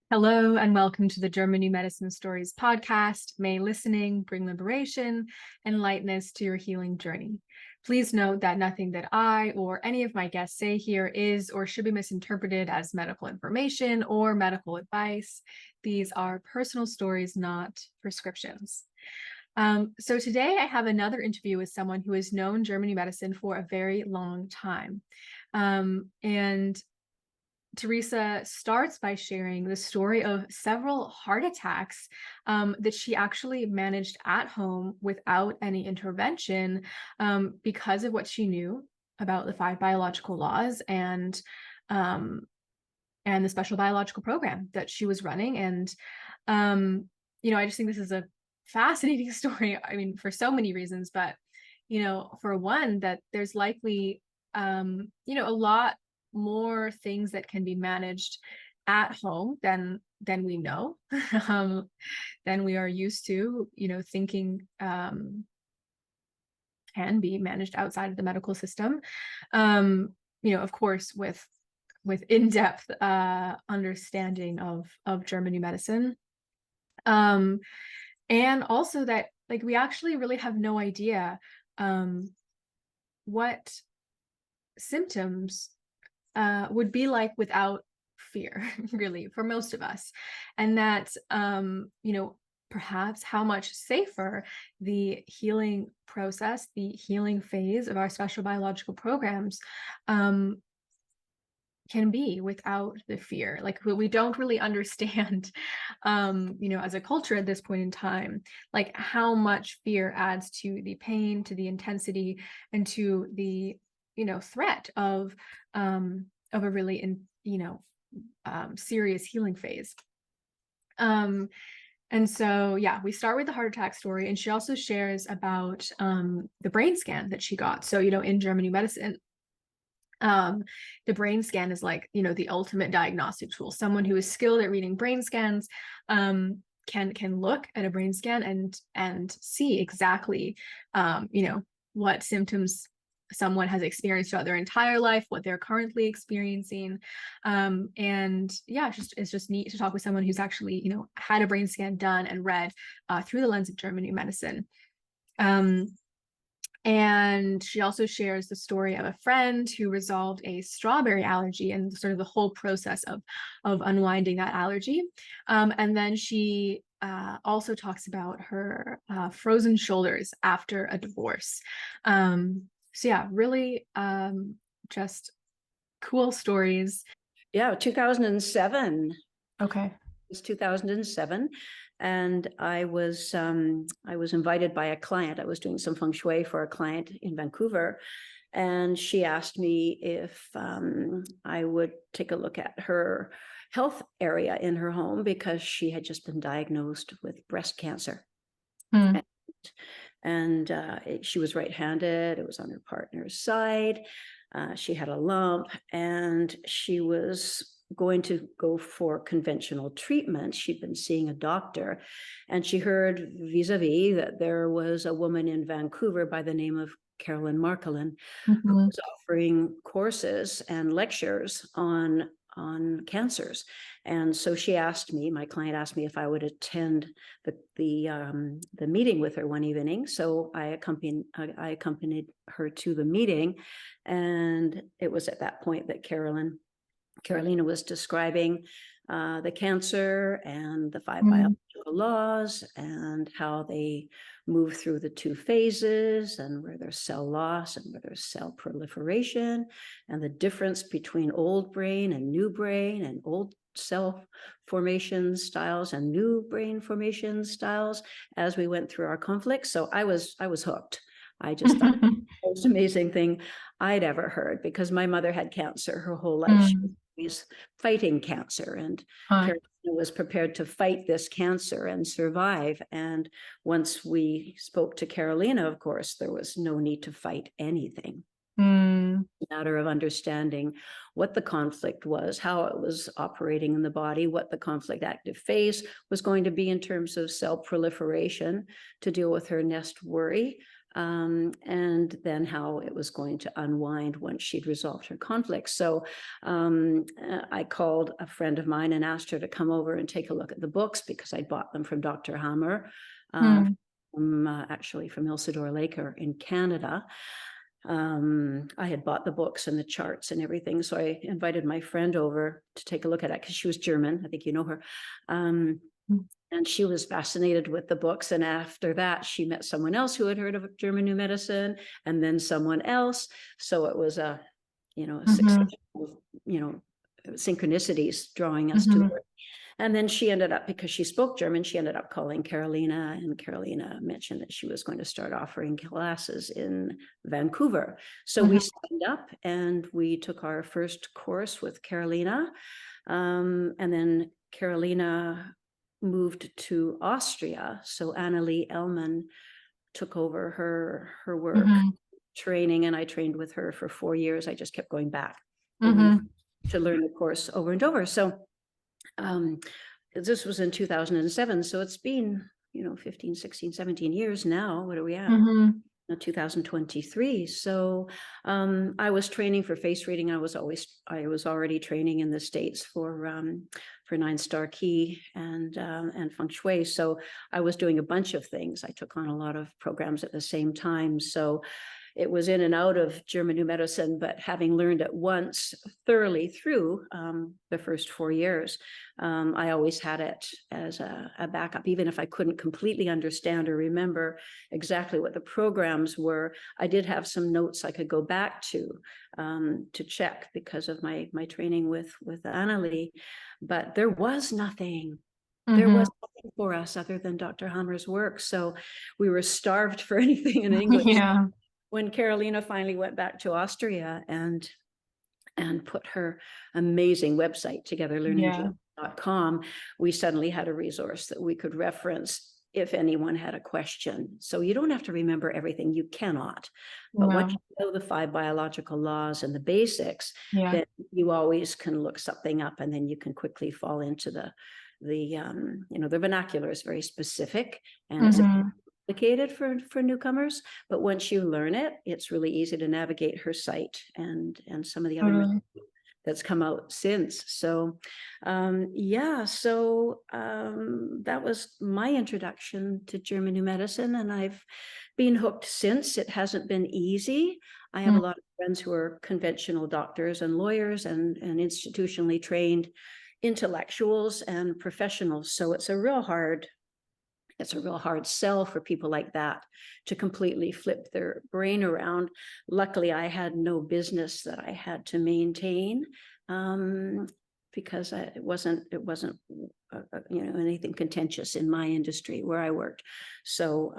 Hello and welcome to the German New Medicine Stories podcast. May listening bring liberation and lightness to your healing journey. Please note that nothing that I or any of my guests say here is or should be misinterpreted as medical information or medical advice. These are personal stories, not prescriptions. So today I have another interview with someone who has known German New Medicine for a very long time. And Teresa starts by sharing the story of several heart attacks that she actually managed at home without any intervention because of what she knew about the 5 biological laws and the special biological program that she was running. And I just think this is a fascinating story. I mean, for so many reasons, but for one, that there's likely a lot more things that can be managed at home than we know, than we are used to, thinking can be managed outside of the medical system. Of course, with in-depth understanding of German New Medicine. And also that we actually really have no idea what symptoms would be like without fear, really, for most of us. And that, perhaps how much safer the healing process, the healing phase of our special biological programs can be without the fear. Like we don't really understand, as a culture at this point in time, like how much fear adds to the pain, to the intensity, and to the threat of a really serious healing phase. And so, yeah, we start with the heart attack story, and she also shares about the brain scan that she got. So, in German New Medicine, the brain scan is like, the ultimate diagnostic tool. Someone who is skilled at reading brain scans can look at a brain scan and see exactly, what symptoms someone has experienced throughout their entire life, what they're currently experiencing. And yeah, it's just neat to talk with someone who's actually, had a brain scan done and read through the lens of German New Medicine. And she also shares the story of a friend who resolved a strawberry allergy and sort of the whole process of unwinding that allergy. And then she also talks about her frozen shoulders after a divorce. So yeah, really just cool stories. Yeah, 2007. Okay. It was 2007, and I was invited by a client. I was doing some feng shui for a client in Vancouver, and she asked me if I would take a look at her health area in her home because she had just been diagnosed with breast cancer. And she was right-handed. It was on her partner's side. She had a lump, and she was going to go for conventional treatment. She'd been seeing a doctor, and she heard vis-a-vis that there was a woman in Vancouver by the name of Carolyn Markelin who was offering courses and lectures on cancers. And so she asked me, my client asked me if I would attend the meeting with her one evening. So I accompanied her to the meeting. And it was at that point that Carolina was describing the cancer and the 5 biological laws and how they move through the 2 phases and where there's cell loss and where there's cell proliferation and the difference between old brain and new brain and old cell formation styles and new brain formation styles as we went through our conflicts. So I was hooked. I just thought the most amazing thing I'd ever heard, because my mother had cancer her whole life. She was always fighting cancer, and Carolina was prepared to fight this cancer and survive. And once we spoke to Carolina, of course, there was no need to fight anything. A matter of understanding what the conflict was, how it was operating in the body, what the conflict active phase was going to be in terms of cell proliferation to deal with her nest worry, and then how it was going to unwind once she'd resolved her conflict. So I called a friend of mine and asked her to come over and take a look at the books, because I bought them from Dr. Hammer, actually from Ilsador Laker in Canada. I had bought the books and the charts and everything. So I invited my friend over to take a look at it, because she was German. I think you know her. And she was fascinated with the books. And after that, she met someone else who had heard of German New Medicine, and then someone else. So it was a succession of, synchronicities drawing us to her. And then she ended up, because she spoke German, she ended up calling Carolina, and Carolina mentioned that she was going to start offering classes in Vancouver. So we signed up and we took our first course with Carolina. And then Carolina moved to Austria. So Annalie Ellman took over her work training, and I trained with her for 4 years. I just kept going back to learn the course over and over. So this was in 2007. So it's been, 15, 16, 17 years now. What are we at? 2023. So I was training for face reading. I was already training in the States for 9-star key and feng shui. So I was doing a bunch of things. I took on a lot of programs at the same time. So it was in and out of German New Medicine, but having learned it once thoroughly through the first 4 years, I always had it as a backup. Even if I couldn't completely understand or remember exactly what the programs were, I did have some notes I could go back to check, because of my training with Annalie. But there was nothing. There was nothing for us other than Dr. Hammer's work. So we were starved for anything in English. When Carolina finally went back to Austria and put her amazing website together, learningjournal.com, we suddenly had a resource that we could reference if anyone had a question. So you don't have to remember everything. You cannot. But once you know the 5 biological laws and the basics, then you always can look something up, and then you can quickly fall into the vernacular is very specific, and it's complicated for newcomers, but once you learn it, it's really easy to navigate her site and some of the other that's come out since. So that was my introduction to German New Medicine, and I've been hooked since. It hasn't been easy. I have a lot of friends who are conventional doctors and lawyers and institutionally trained intellectuals and professionals. So it's a real hard sell for people like that to completely flip their brain around. Luckily, I had no business that I had to maintain, because it wasn't anything contentious in my industry where I worked. So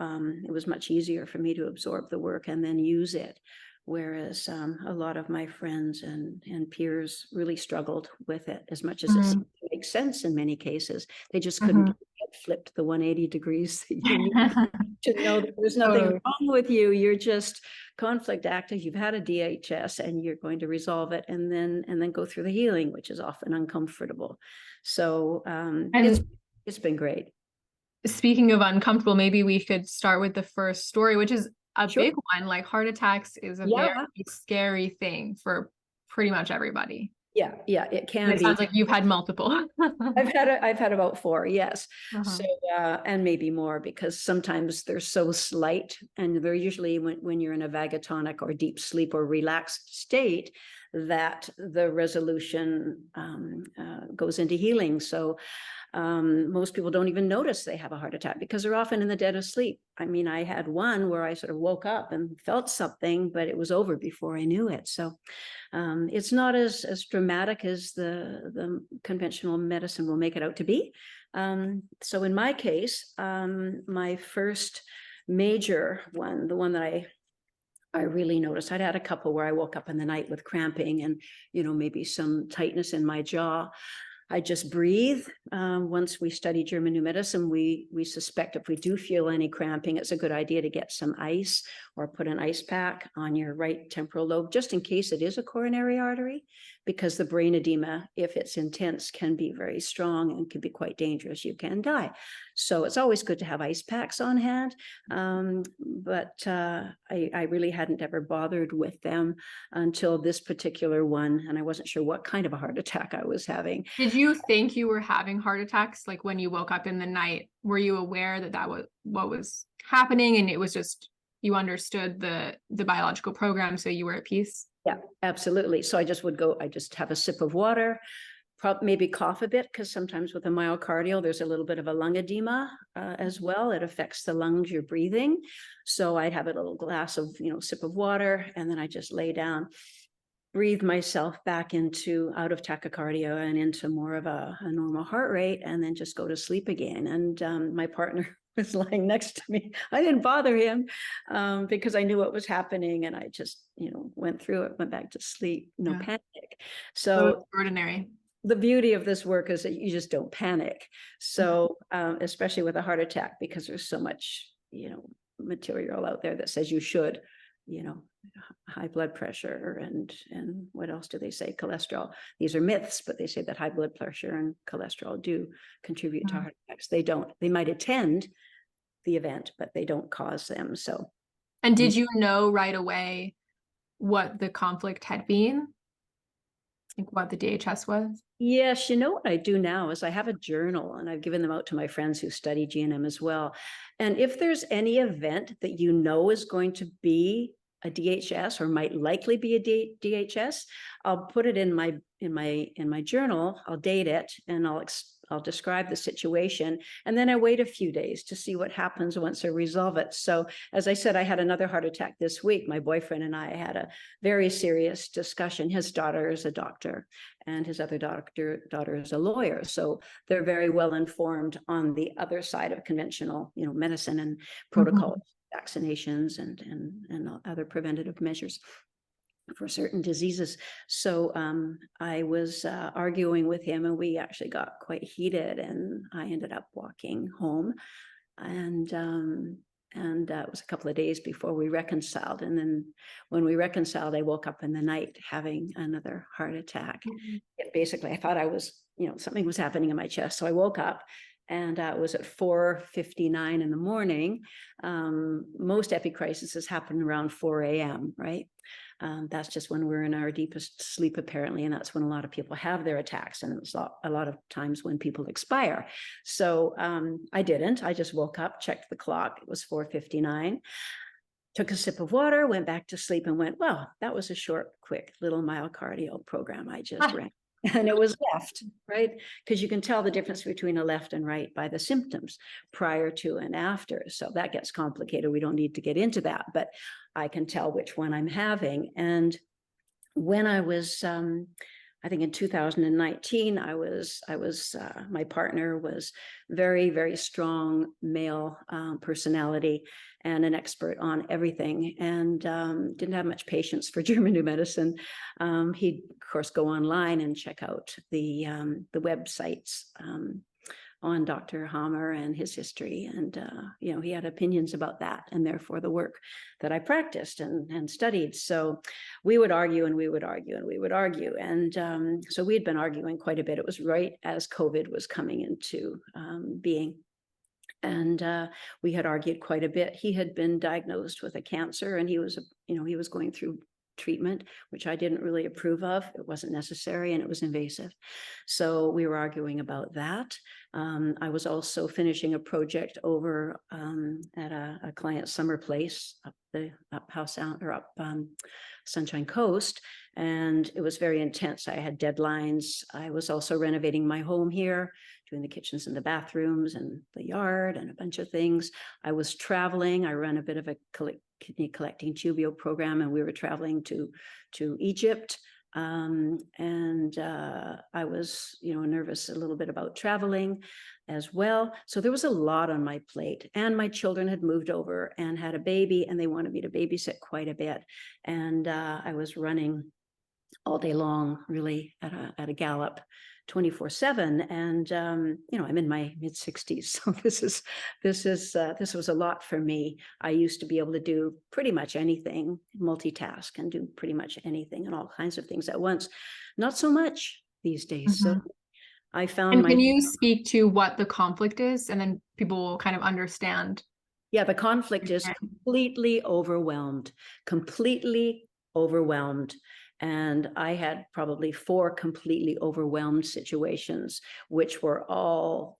it was much easier for me to absorb the work and then use it. Whereas a lot of my friends and peers really struggled with it, as much as it seemed to make sense in many cases. They just couldn't get flipped the 180 degrees that you need to know that there's nothing wrong with you. You're just conflict active. You've had a DHS and you're going to resolve it, and then go through the healing, which is often uncomfortable. So it's been great. Speaking of uncomfortable, maybe we could start with the first story, which is a big one. Like, heart attacks is a very scary thing for pretty much everybody. Yeah, it can be. It sounds like you've had multiple. I've had about 4, yes. So and maybe more, because sometimes they're so slight, and they're usually when you're in a vagatonic or deep sleep or relaxed state, that the resolution goes into healing. So most people don't even notice they have a heart attack, because they're often in the dead of sleep. I mean, I had one where I sort of woke up and felt something, but it was over before I knew it. So it's not as dramatic as the conventional medicine will make it out to be. So in my case, my first major one, the one that I really noticed, I'd had a couple where I woke up in the night with cramping and, maybe some tightness in my jaw. I just breathe. Once we study German new medicine, we suspect if we do feel any cramping, it's a good idea to get some ice or put an ice pack on your right temporal lobe, just in case it is a coronary artery, because the brain edema, if it's intense, can be very strong and can be quite dangerous. You can die. So it's always good to have ice packs on hand. But I really hadn't ever bothered with them until this particular one, and I wasn't sure what kind of a heart attack I was having. Did you think you were having heart attacks? Like when you woke up in the night, were you aware that that was what was happening, and it was just you understood the biological program, so you were at peace? Yeah, absolutely. So I just have a sip of water, maybe cough a bit, because sometimes with a myocardial, there's a little bit of a lung edema as well. It affects the lungs, your breathing. So I'd have a little glass of, sip of water, and then I just lay down, breathe myself back out of tachycardia and into more of a normal heart rate, and then just go to sleep again. And my partner was lying next to me. I didn't bother him because I knew what was happening, and I just, went through it, went back to sleep, no panic. So So extraordinary. the beauty of this work is that you just don't panic. So especially with a heart attack, because there's so much, material out there that says you should, high blood pressure and what else do they say? Cholesterol. These are myths, but they say that high blood pressure and cholesterol do contribute to heart attacks. They don't. They might attend the event, but they don't cause them. So. And did you know right away what the conflict had been? Like what the DHS was? Yes, what I do now is I have a journal, and I've given them out to my friends who study GNM as well. And if there's any event that is going to be a DHS or might likely be a DHS, I'll put it in my journal. I'll date it, and I'll describe the situation, and then I wait a few days to see what happens once I resolve it. So as I said, I had another heart attack this week. My boyfriend and I had a very serious discussion. His daughter is a doctor, and his other daughter is a lawyer. So they're very well informed on the other side of conventional, medicine and protocol, vaccinations and other preventative measures for certain diseases. So I was arguing with him, and we actually got quite heated, and I ended up walking home. And it was a couple of days before we reconciled. And then when we reconciled, I woke up in the night having another heart attack. Basically, I thought I was, something was happening in my chest. So I woke up, and it was at 4:59 in the morning. Most epicrises happen around 4 a.m., right? That's just when we're in our deepest sleep, apparently, and that's when a lot of people have their attacks, and it's a lot of times when people expire. So I didn't. I just woke up, checked the clock. It was 4:59. Took a sip of water, went back to sleep, and went, well, that was a short, quick little myocardial program I just ran. And it was left, right? Because you can tell the difference between a left and right by the symptoms prior to and after. So that gets complicated. We don't need to get into that, but I can tell which one I'm having. And when I was, I think in 2019, my partner was very, very strong male personality and an expert on everything, and didn't have much patience for German new medicine. He'd, of course, go online and check out the websites on Dr. Hammer and his history. And, he had opinions about that, and therefore the work that I practiced and studied. So we would argue, and we would argue, and we would argue. And so we'd been arguing quite a bit. It was right as COVID was coming into being. And we had argued quite a bit. He had been diagnosed with a cancer, and he was going through treatment, which I didn't really approve of. It wasn't necessary, and it was invasive. So we were arguing about that. I was also finishing a project over at a client's summer place up Sunshine Coast, and it was very intense. I had deadlines. I was also renovating my home here, doing the kitchens and the bathrooms and the yard and a bunch of things. I was traveling. I ran a bit of a kidney collecting tubule program, and we were traveling to Egypt. And I was, nervous a little bit about traveling as well. So there was a lot on my plate, and my children had moved over and had a baby, and they wanted me to babysit quite a bit. And I was running all day long, really at a gallop, 24/7. And, I'm in my mid-60s. So this was a lot for me. I used to be able to do pretty much anything, multitask and do pretty much anything and all kinds of things at once. Not so much these days. So Mhm. I found And my, can you speak to what the conflict is, and then people will kind of understand? yeah, the conflict is completely overwhelmed. And I had probably 4 completely overwhelmed situations, which were all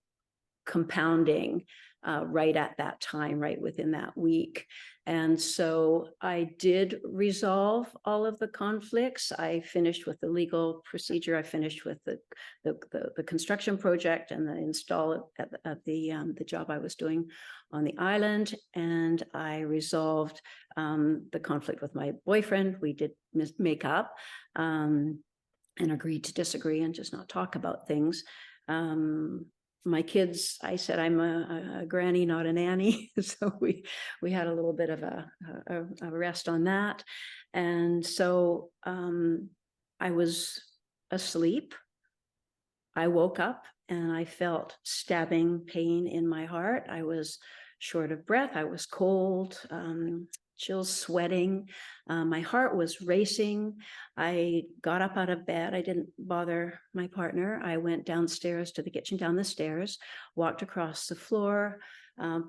compounding right at that time, right within that week. And so I did resolve all of the conflicts. I finished with the legal procedure. I finished with the construction project and the install at the job I was doing on the island. And I resolved the conflict with my boyfriend. We did make up and agreed to disagree and just not talk about things. My kids, I said, I'm a granny, not a nanny. So we had a little bit of a rest on that. And so I was asleep. I woke up and I felt stabbing pain in my heart. I was short of breath. I was cold, chills, sweating. My heart was racing. I got up out of bed. I didn't bother my partner. I went downstairs to the kitchen, down the stairs, walked across the floor,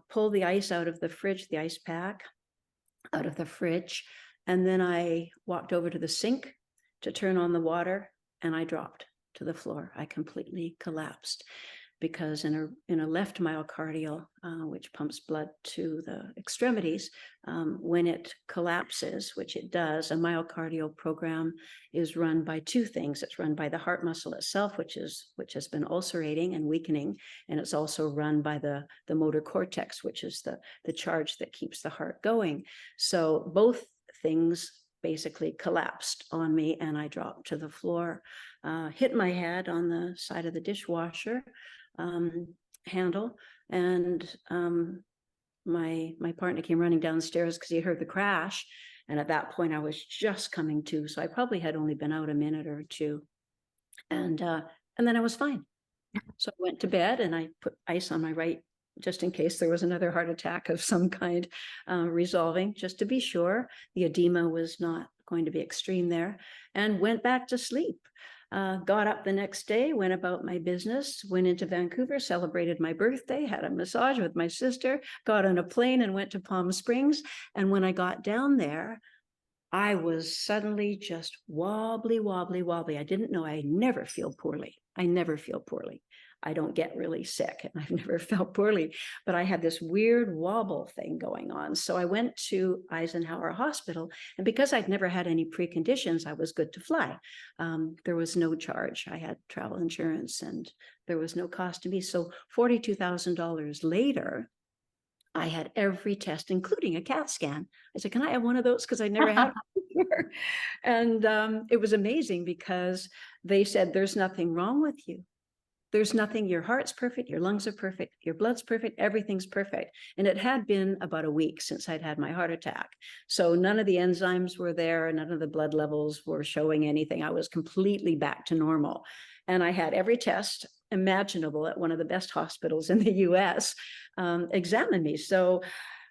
pulled the ice out of the fridge, the ice pack out of the fridge. And then I walked over to the sink to turn on the water, and I dropped to the floor. I completely collapsed because in a left myocardial, which pumps blood to the extremities, when it collapses, which it does, a myocardial program is run by 2 things. It's run by the heart muscle itself, which has been ulcerating and weakening, and it's also run by the motor cortex, which is the charge that keeps the heart going. So both things basically collapsed on me, and I dropped to the floor, hit my head on the side of the dishwasher handle, and my partner came running downstairs because he heard the crash, and at that point I was just coming to, so I probably had only been out a minute or 2, and then I was fine. So I went to bed and I put ice on my right, just in case there was another heart attack of some kind resolving, just to be sure the edema was not going to be extreme there, and went back to sleep. Got up the next day, went about my business, went into Vancouver, celebrated my birthday, had a massage with my sister, got on a plane and went to Palm Springs. And when I got down there, I was suddenly just wobbly. I didn't know. I never feel poorly. I don't get really sick, and I've never felt poorly, but I had this weird wobble thing going on. So I went to Eisenhower Hospital, and because I'd never had any preconditions, I was good to fly. There was no charge. I had travel insurance, and there was no cost to me. So $42,000 later, I had every test, including a CAT scan. I said, can I have one of those? Because I never had one before. And it was amazing because they said, there's nothing wrong with you. There's nothing, your heart's perfect, your lungs are perfect, your blood's perfect, everything's perfect. And it had been about a week since I'd had my heart attack. So none of the enzymes were there, none of the blood levels were showing anything. I was completely back to normal. And I had every test imaginable at one of the best hospitals in the US examine me. So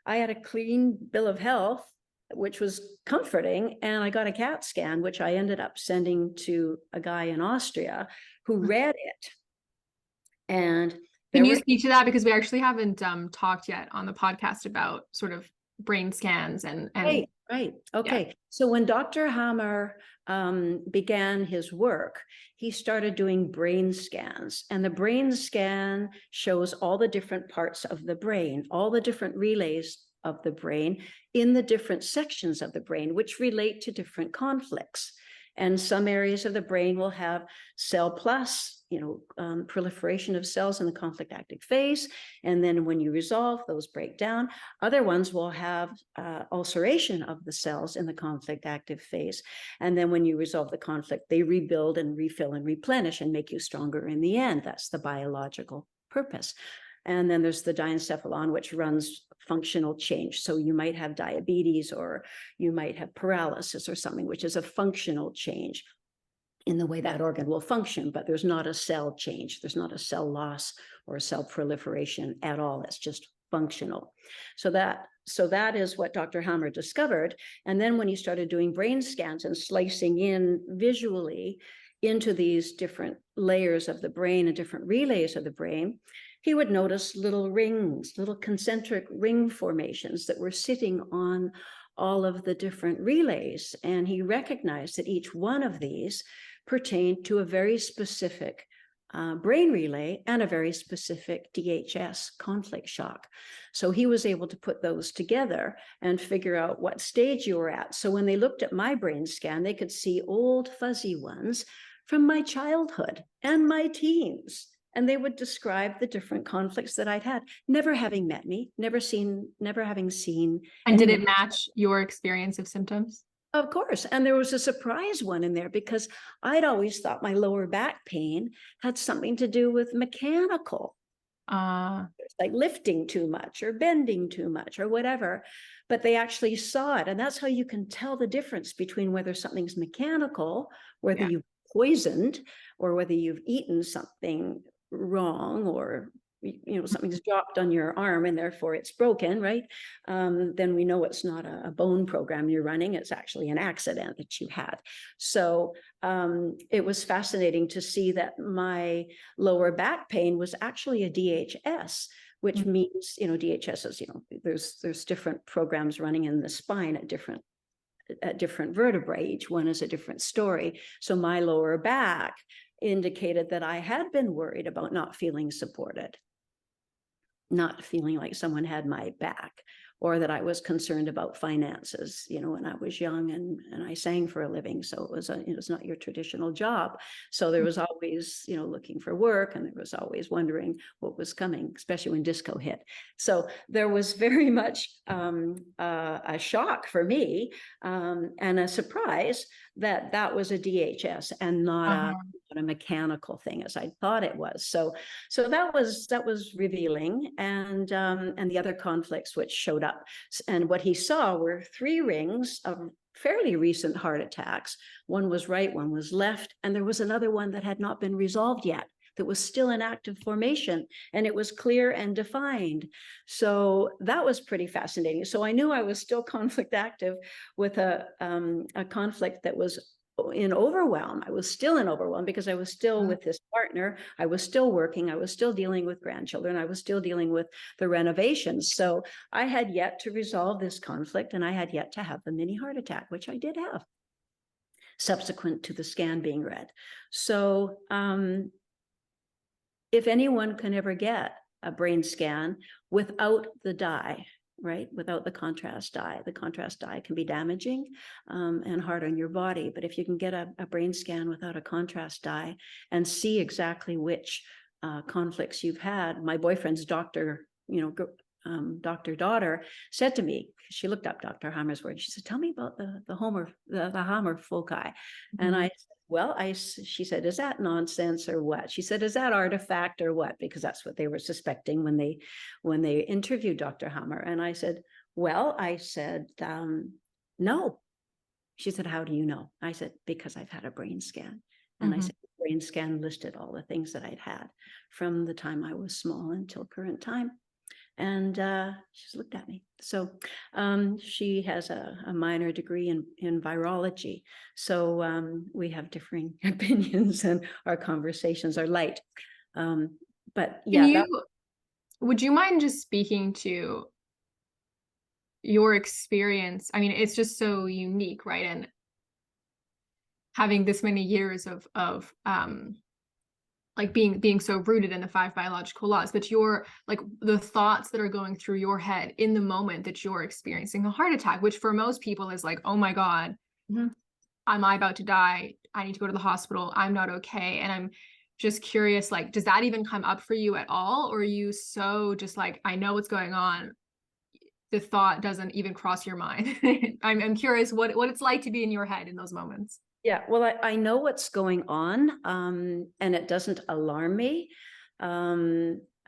I had a clean bill of health, which was comforting. And I got a CAT scan, which I ended up sending to a guy in Austria who read it. And can you speak to that? Because we actually haven't talked yet on the podcast about sort of brain scans and right. Okay. Yeah. So when Dr. Hammer began his work, he started doing brain scans, and the brain scan shows all the different parts of the brain, all the different relays of the brain in the different sections of the brain, which relate to different conflicts. And some areas of the brain will have cell plus, proliferation of cells in the conflict active phase. And then when you resolve, those break down. Other ones will have ulceration of the cells in the conflict active phase. And then when you resolve the conflict, they rebuild and refill and replenish and make you stronger in the end. That's the biological purpose. And then there's the diencephalon, which runs functional change. So you might have diabetes, or you might have paralysis or something, which is a functional change. in the way that organ will function, but there's not a cell change. There's not a cell loss or a cell proliferation at all. It's just functional. So that is what Dr. Hammer discovered. And then when he started doing brain scans and slicing in visually into these different layers of the brain and different relays of the brain, he would notice little rings, little concentric ring formations that were sitting on all of the different relays. And he recognized that each one of these pertained to a very specific brain relay and a very specific DHS conflict shock. So he was able to put those together and figure out what stage you were at. So when they looked at my brain scan, they could see old fuzzy ones from my childhood and my teens. And they would describe the different conflicts that I'd had, never having met me, never having seen. And did it match your experience of symptoms? Of course. And there was a surprise one in there because I'd always thought my lower back pain had something to do with mechanical. Like lifting too much or bending too much or whatever. But they actually saw it. And that's how you can tell the difference between whether something's mechanical, whether you've poisoned, or whether you've eaten something wrong, or something's dropped on your arm and therefore it's broken, right? Then we know it's not a bone program you're running, it's actually an accident that you had. So it was fascinating to see that my lower back pain was actually a DHS, which means, DHS is, there's different programs running in the spine at different vertebrae. Each one is a different story. So my lower back indicated that I had been worried about not feeling supported, not feeling like someone had my back, or that I was concerned about finances, when I was young and I sang for a living. So it was not your traditional job. So there was always, looking for work, and there was always wondering what was coming, especially when disco hit. So there was very much a shock for me and a surprise that was a DHS and not a mechanical thing as I thought it was. So that was revealing, and the other conflicts which showed up. And what he saw were 3 rings of fairly recent heart attacks. One was right, one was left, and there was another one that had not been resolved yet, that was still in active formation, and it was clear and defined. So that was pretty fascinating. So I knew I was still conflict active with a conflict that was in overwhelm. I was still in overwhelm because I was still with this partner. I was still working. I was still dealing with grandchildren. I was still dealing with the renovations. So I had yet to resolve this conflict, and I had yet to have the mini heart attack, which I did have subsequent to the scan being read. So if anyone can ever get a brain scan without the dye, right, without the contrast dye can be damaging and hard on your body. But if you can get a brain scan without a contrast dye and see exactly which conflicts you've had, my boyfriend's doctor, Dr. Daughter said to me, she looked up Dr. Hammer's words. She said, "Tell me about the Hammer foci." And I said, she said, "Is that nonsense or what?" She said, "Is that artifact or what?" Because that's what they were suspecting when they interviewed Dr. Hammer. And I said, "No." She said, "How do you know?" I said, "Because I've had a brain scan." And I said, the brain scan listed all the things that I'd had from the time I was small until current time. And she just looked at me. So she has a minor degree in virology. So we have differing opinions, and our conversations are light. But yeah. Would you mind just speaking to your experience? I mean, it's just so unique, right? And having this many years of like being so rooted in the 5 biological laws, but the thoughts that are going through your head in the moment that you're experiencing a heart attack, which for most people is like, oh my God, am I about to die? I need to go to the hospital. I'm not okay. And I'm just curious, like, does that even come up for you at all? Or are you so just like, I know what's going on, the thought doesn't even cross your mind? I'm curious what it's like to be in your head in those moments. Yeah, well, I know what's going on, and it doesn't alarm me. I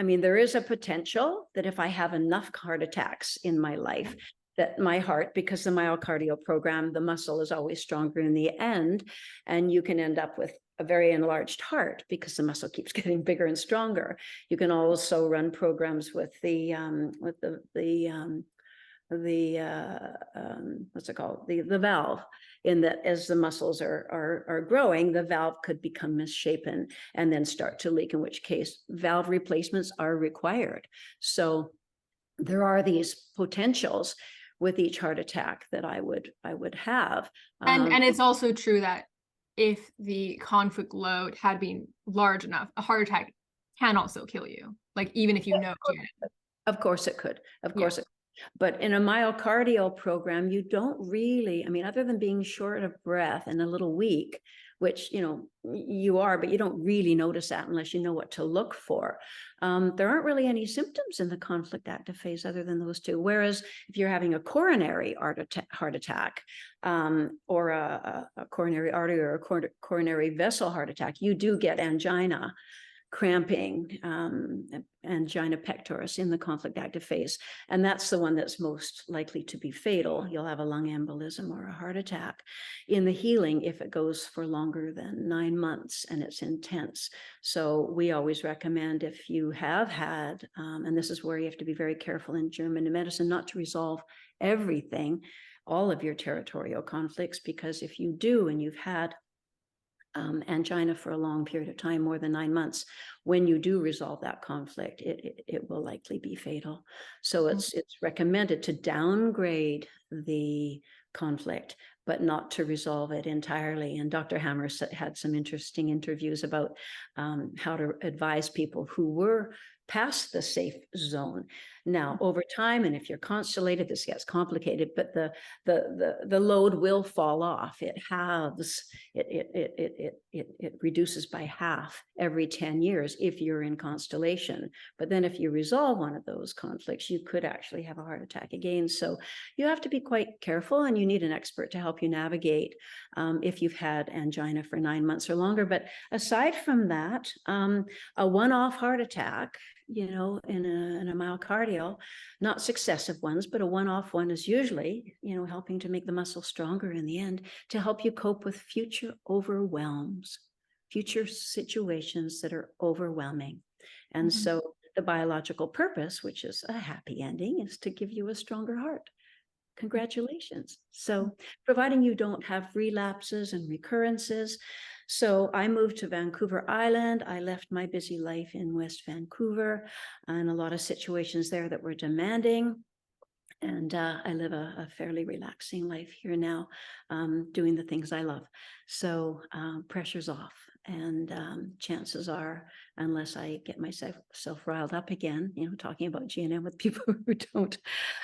mean, there is a potential that if I have enough heart attacks in my life, that my heart, because the myocardial program, the muscle is always stronger in the end, and you can end up with a very enlarged heart because the muscle keeps getting bigger and stronger. You can also run programs with the what's it called, the valve, in that as the muscles are growing, the valve could become misshapen and then start to leak, in which case valve replacements are required. So there are these potentials with each heart attack that I would have. And it's also true that if the conflict load had been large enough, a heart attack can also kill you. Like even if you know GNM. Of course it could. Of Yeah. course it could. But in a myocardial program, you don't really, I mean, other than being short of breath and a little weak, which, you know, you are, but you don't really notice that unless you know what to look for. There aren't really any symptoms in the conflict active phase other than those two. Whereas if you're having a coronary heart attack, or a coronary artery or a coronary vessel heart attack, you do get angina, cramping, angina pectoris in the conflict active phase. And that's the one that's most likely to be fatal. You'll have a lung embolism or a heart attack in the healing if it goes for longer than 9 months and it's intense. So we always recommend, if you have had, and this is where you have to be very careful in German medicine, not to resolve everything, all of your territorial conflicts, because if you do and you've had angina for a long period of time, more than 9 months, when you do resolve that conflict, it will likely be fatal. So it's recommended to downgrade the conflict, but not to resolve it entirely. And Dr. Hammer had some interesting interviews about how to advise people who were past the safe zone. Now, over time, and if you're constellated, this gets complicated, but the load will fall off. It halves, it reduces by half every 10 years if you're in constellation. But then if you resolve one of those conflicts, you could actually have a heart attack again. So you have to be quite careful, and you need an expert to help you navigate if you've had angina for 9 months or longer. But aside from that, a one-off heart attack, you know, in a myocardial, not successive ones, but a one-off one is usually, you know, helping to make the muscle stronger in the end to help you cope with future overwhelms, future situations that are overwhelming. And so the biological purpose, which is a happy ending, is to give you a stronger heart. Congratulations. So providing you don't have relapses and recurrences. So I moved to Vancouver Island. I left my busy life in West Vancouver and a lot of situations there that were demanding. And I live a fairly relaxing life here now, doing the things I love. So pressure's off. And chances are, unless I get myself riled up again, you know, talking about GNM with people who don't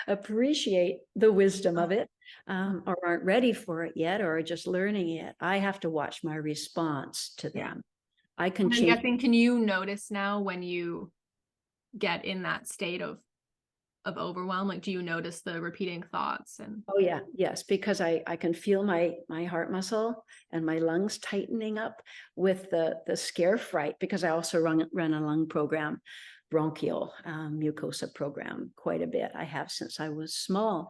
appreciate the wisdom of it, or aren't ready for it yet, or are just learning it, I have to watch my response to them. I can change. I'm guessing, can you notice now when you get in that state of overwhelm? Like, do you notice the repeating thoughts? And oh yeah, yes, because I can feel my heart muscle and my lungs tightening up with the scare fright, because I also run a lung program, bronchial mucosa program, quite a bit. I have since I was small.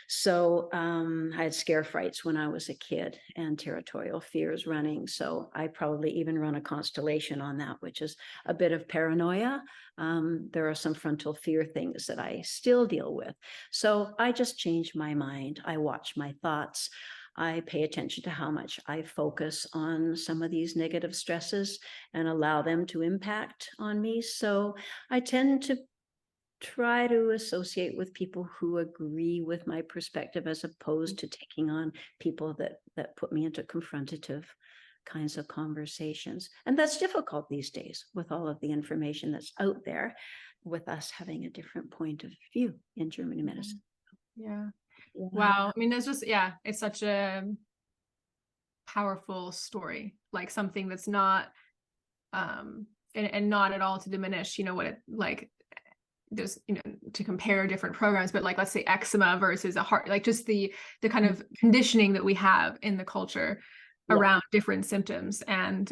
So I had scare frights when I was a kid and territorial fears running. So I probably even run a constellation on that, which is a bit of paranoia. There are some frontal fear things that I still deal with. So I just change my mind. I watch my thoughts. I pay attention to how much I focus on some of these negative stresses and allow them to impact on me. So I tend to try to associate with people who agree with my perspective, as opposed to taking on people that put me into confrontative kinds of conversations. And that's difficult these days with all of the information that's out there, with us having a different point of view in German medicine. Yeah. Wow. I mean, there's just, it's such a powerful story, like something that's not, and not at all to diminish, you know, what it like, there's, you know, to compare different programs, but like, let's say eczema versus a heart, like just the kind of conditioning that we have in the culture around different symptoms. And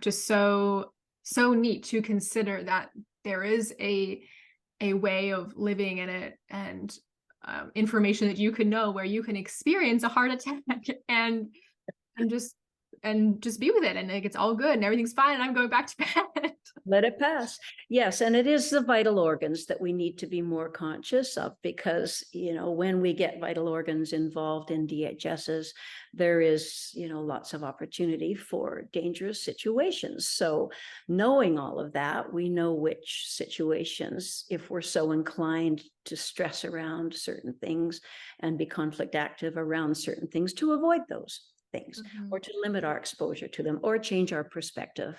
just so neat to consider that there is a way of living in it and information that you can know, where you can experience a heart attack and just be with it, and like it's all good and everything's fine and I'm going back to bed. Let it pass. Yes, and it is the vital organs that we need to be more conscious of, because, when we get vital organs involved in DHSs, there is, lots of opportunity for dangerous situations. So knowing all of that, we know which situations, if we're so inclined to stress around certain things and be conflict active around certain things, to avoid those things, or to limit our exposure to them, or change our perspective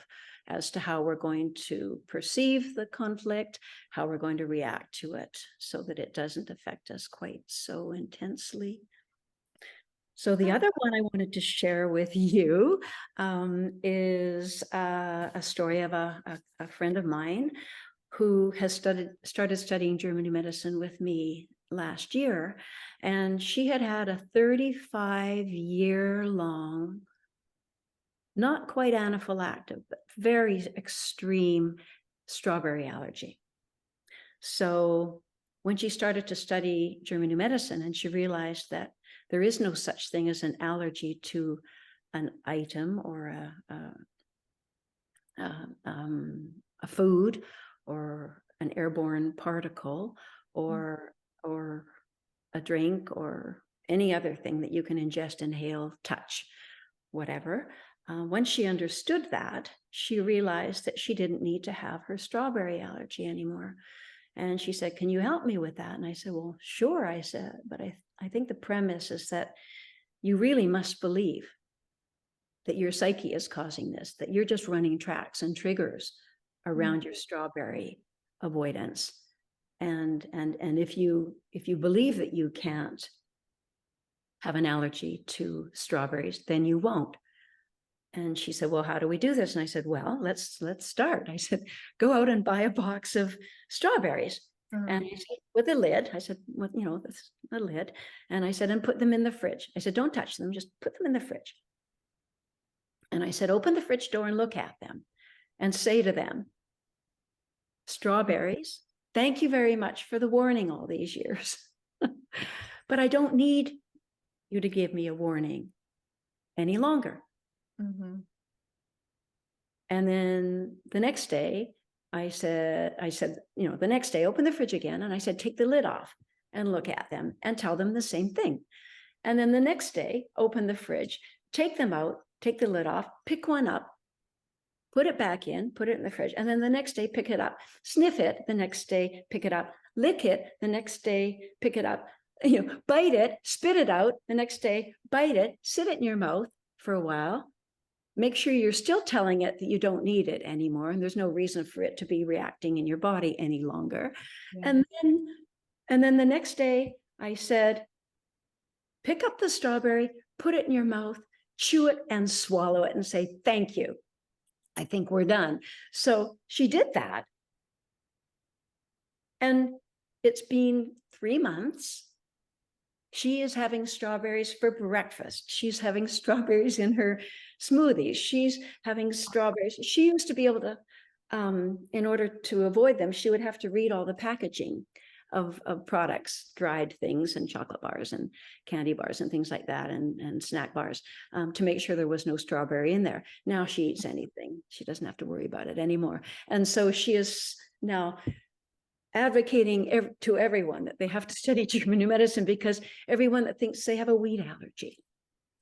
as to how we're going to perceive the conflict, how we're going to react to it, so that it doesn't affect us quite so intensely. So the other one I wanted to share with you is a story of a friend of mine who has started studying German medicine with me last year. And she had a 35-year-long, not quite anaphylactic, but very extreme strawberry allergy. So when she started to study German medicine, and she realized that there is no such thing as an allergy to an item or a food or an airborne particle or a drink or any other thing that you can ingest, inhale, touch, whatever. Once she understood that, she realized that she didn't need to have her strawberry allergy anymore. And she said, "Can you help me with that?" And I said, "Well, sure." I said, "But I think the premise is that you really must believe that your psyche is causing this, that you're just running tracks and triggers around your strawberry avoidance. And if you believe that you can't have an allergy to strawberries, then you won't." And she said, "Well, how do we do this?" And I said, "Well, let's start." I said, "Go out and buy a box of strawberries." And I said, with a lid. I said, with, a lid. And I said, "And put them in the fridge." I said, "Don't touch them, just put them in the fridge." And I said, "Open the fridge door and look at them and say to them, 'Strawberries, thank you very much for the warning all these years. But I don't need you to give me a warning any longer.'" And then the next day, I said, the next day, open the fridge again. And I said, "Take the lid off and look at them and tell them the same thing." And then the next day, open the fridge, take them out, take the lid off, pick one up, put it back in, put it in the fridge. And then the next day, pick it up, sniff it. The next day, pick it up, lick it. The next day, pick it up, bite it, spit it out. The next day, bite it, sit it in your mouth for a while. Make sure you're still telling it that you don't need it anymore, and there's no reason for it to be reacting in your body any longer. Yeah. And then the next day, I said, "Pick up the strawberry, put it in your mouth, chew it and swallow it and say, 'Thank you. I think we're done.'" So she did that. And it's been 3 months. She is having strawberries for breakfast. She's having strawberries in her smoothies. She's having strawberries. She used to be able to, in order to avoid them, she would have to read all the packaging of products, dried things and chocolate bars and candy bars and things like that, and snack bars, to make sure there was no strawberry in there. Now she eats anything. She doesn't have to worry about it anymore. And so she is now advocating to everyone that they have to study German medicine, because everyone that thinks they have a wheat allergy,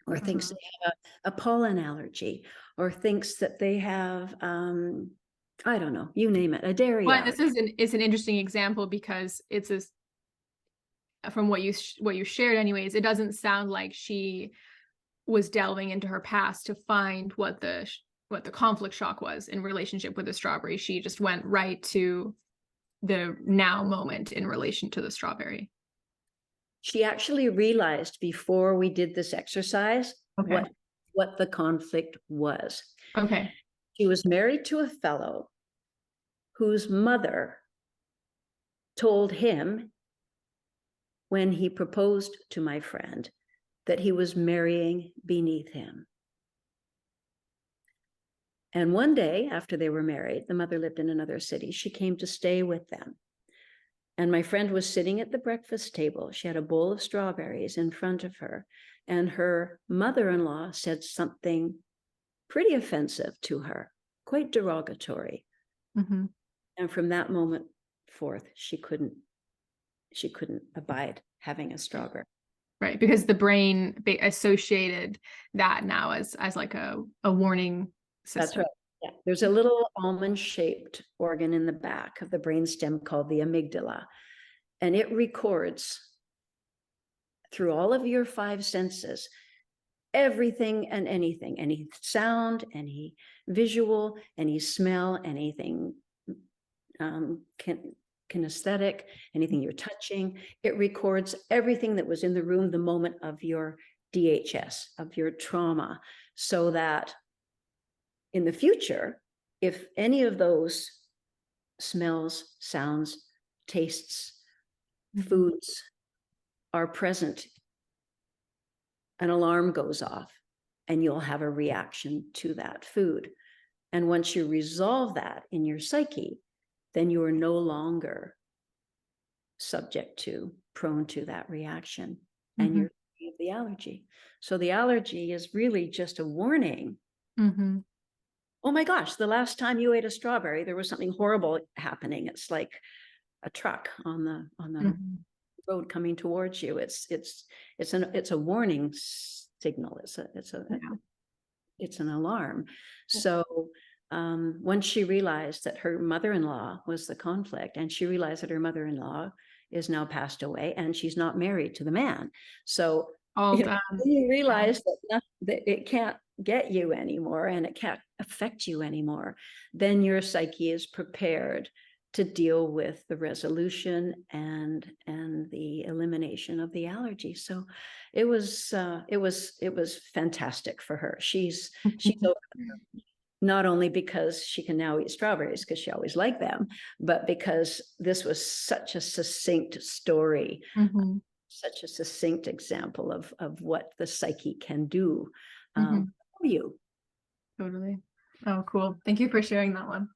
or thinks they have a pollen allergy, or thinks that they have, I don't know, you name it, a dairy allergy. This is an interesting example, because it's from what you shared anyways, it doesn't sound like she was delving into her past to find what the conflict shock was in relationship with the strawberry. She just went right to the now moment in relation to the strawberry. She actually realized before we did this exercise what the conflict was. Okay. She was married to a fellow whose mother told him, when he proposed to my friend, that he was marrying beneath him. And one day after they were married, the mother lived in another city. She came to stay with them. And my friend was sitting at the breakfast table. She had a bowl of strawberries in front of her, and her mother-in-law said something pretty offensive to her, quite derogatory. Mm-hmm. And from that moment forth, she couldn't abide having a strawberry. Right, because the brain associated that now as like a warning system. That's right. Yeah, there's a little almond-shaped organ in the back of the brainstem called the amygdala, and it records through all of your 5 senses everything and anything, any sound, any visual, any smell, anything kinesthetic, anything you're touching. It records everything that was in the room the moment of your DHS, of your trauma, so that in the future, if any of those smells, sounds, tastes, foods are present, an alarm goes off and you'll have a reaction to that food. And once you resolve that in your psyche, then you are no longer prone to that reaction, and you're free of the allergy. So the allergy is really just a warning. Oh my gosh, the last time you ate a strawberry, there was something horrible happening. It's like a truck on the road coming towards you. It's a warning signal. It's an alarm. So once she realized that her mother-in-law was the conflict, and she realized that her mother-in-law is now passed away and she's not married to the man. So you realize that it can't get you anymore and it can't affect you anymore, then your psyche is prepared to deal with the resolution and the elimination of the allergy. So it was fantastic for her. She's not only because she can now eat strawberries because she always liked them, but because this was such a succinct story, such a succinct example of what the psyche can do for you. Totally. Oh, cool. Thank you for sharing that one.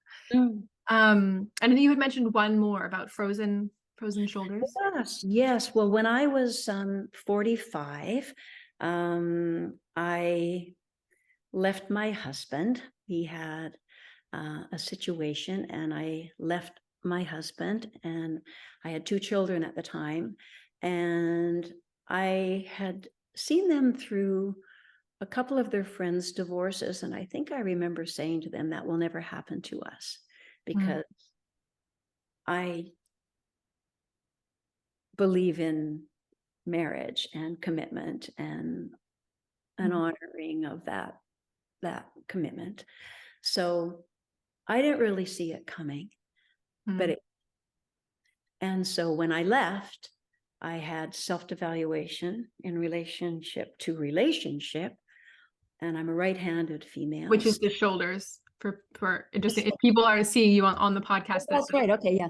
And then you had mentioned one more about frozen shoulders. Yes. Well, when I was 45, I left my husband. He had a situation, and I left my husband, and I had 2 children at the time, and I had seen them through a couple of their friends' divorces, and I think I remember saying to them, that will never happen to us, because I believe in marriage and commitment and an honoring of that commitment. So I didn't really see it coming, and so when I left, I had self-evaluation in relationship to relationship, and I'm a right-handed female. Which is the shoulders for just if people are seeing you on the podcast. That's right. Okay. Yeah.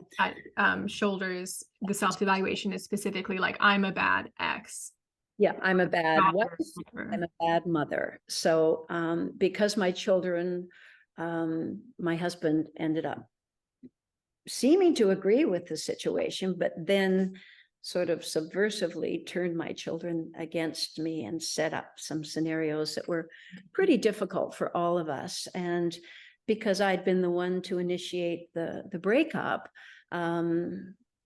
Shoulders, the self-evaluation is specifically like, I'm a bad ex. Yeah. I'm a bad wife. I'm a bad mother. So because my children, my husband ended up seeming to agree with the situation, but then sort of subversively turned my children against me and set up some scenarios that were pretty difficult for all of us. And because I'd been the one to initiate the breakup, I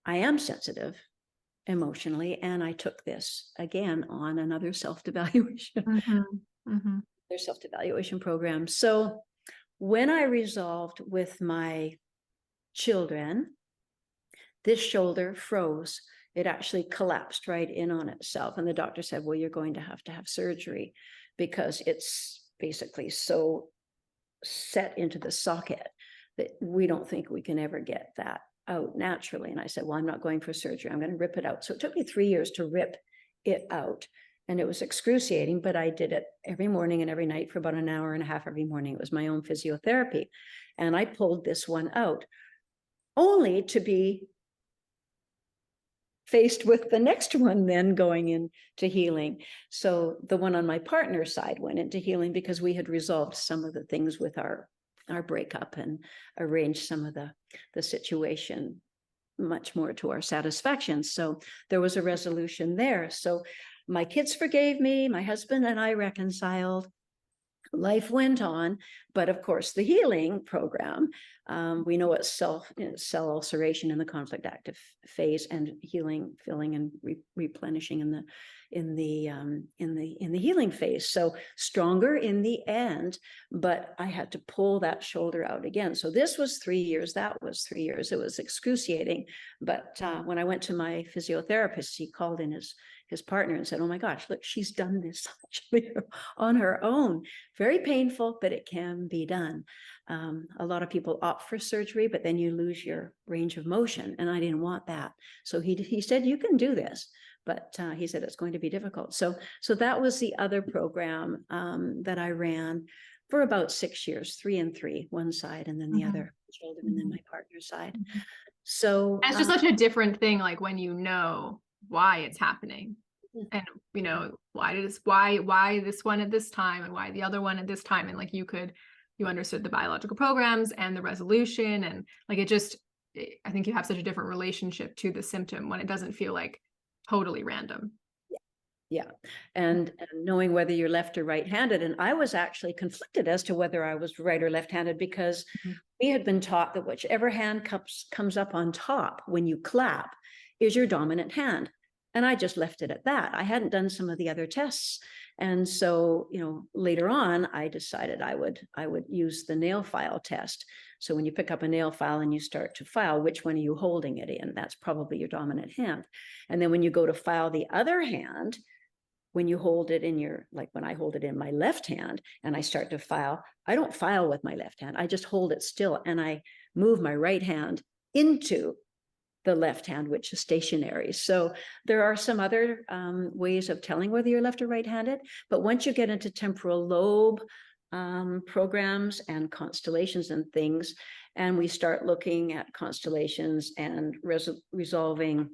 am sensitive emotionally, and I took this again on another self-evaluation, their self-evaluation program. So when I resolved with my children, this shoulder froze. It actually collapsed right in on itself. And the doctor said, well, you're going to have surgery because it's basically so set into the socket that we don't think we can ever get that out naturally. And I said, well, I'm not going for surgery. I'm going to rip it out. So it took me 3 years to rip it out. And it was excruciating, but I did it every morning and every night for about an hour and a half every morning. It was my own physiotherapy. And I pulled this one out, only to be faced with the next one then going into healing. So the one on my partner's side went into healing because we had resolved some of the things with our breakup and arranged some of the situation much more to our satisfaction. So there was a resolution there. So my kids forgave me, my husband and I reconciled. Life went on, but of course, the healing program, we know it's cell ulceration in the conflict active phase, and healing, filling, and replenishing in the healing phase. So stronger in the end, but I had to pull that shoulder out again. So this was 3 years. That was 3 years. It was excruciating. But when I went to my physiotherapist, he called in his partner and said, "Oh my gosh, look, she's done this actually on her own. Very painful, but it can be done." A lot of people opt for surgery, but then you lose your range of motion, and I didn't want that. So he said, "You can do this," but he said it's going to be difficult. So that was the other program that I ran for about 6 years, 3 and 3, one side, and then the other children, and then my partner's side. So And it's just such a different thing, like when you know why it's happening, and why this one at this time and why the other one at this time, and like you understood the biological programs and the resolution, and like I think you have such a different relationship to the symptom when it doesn't feel like totally random. Yeah. And knowing whether you're left or right-handed. And I was actually conflicted as to whether I was right or left-handed, because we had been taught that whichever hand comes up on top when you clap is your dominant hand. And I just left it at that. I hadn't done some of the other tests. And so, later on, I decided I would use the nail file test. So when you pick up a nail file and you start to file, which one are you holding it in? That's probably your dominant hand. And then when you go to file the other hand, when you hold it like when I hold it in my left hand and I start to file, I don't file with my left hand. I just hold it still and I move my right hand into the left hand, which is stationary. So there are some other ways of telling whether you're left or right-handed. But once you get into temporal lobe programs and constellations and things, and we start looking at constellations and resolving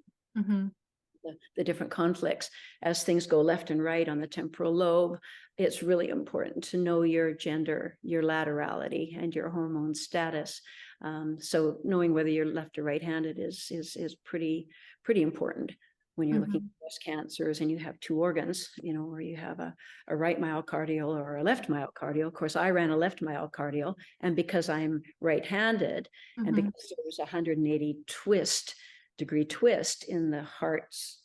the different conflicts as things go left and right on the temporal lobe, it's really important to know your gender, your laterality, and your hormone status. So knowing whether you're left or right-handed is pretty important when you're looking at breast cancers and you have 2 organs, or you have a right myocardial or a left myocardial. Of course, I ran a left myocardial, and because I'm right-handed, and because there was 180 degree twist in the heart's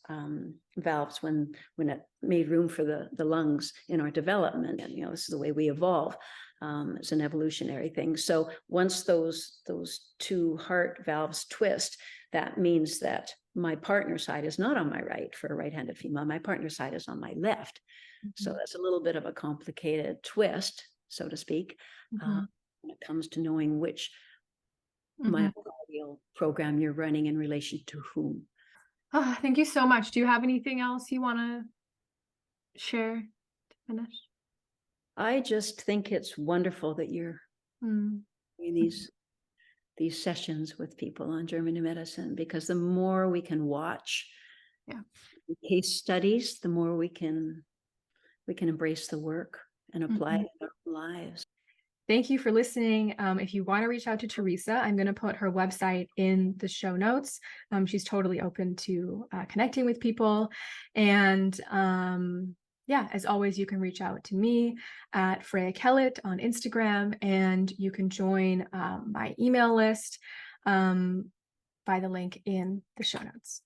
valves when it made room for the lungs in our development. And this is the way we evolve. It's an evolutionary thing. So once those 2 heart valves twist, that means that my partner side is not on my right for a right-handed female. My partner side is on my left. So that's a little bit of a complicated twist, so to speak, when it comes to knowing which myocardial program you're running in relation to whom. Oh, thank you so much. Do you have anything else you want to share to finish? I just think it's wonderful that you're doing these sessions with people on German New Medicine, because the more we can watch case studies, the more we can embrace the work and apply it in our lives. Thank you for listening. If you want to reach out to Teresa, I'm going to put her website in the show notes. She's totally open to connecting with people. And as always, you can reach out to me at Freya Kellett on Instagram, and you can join my email list by the link in the show notes.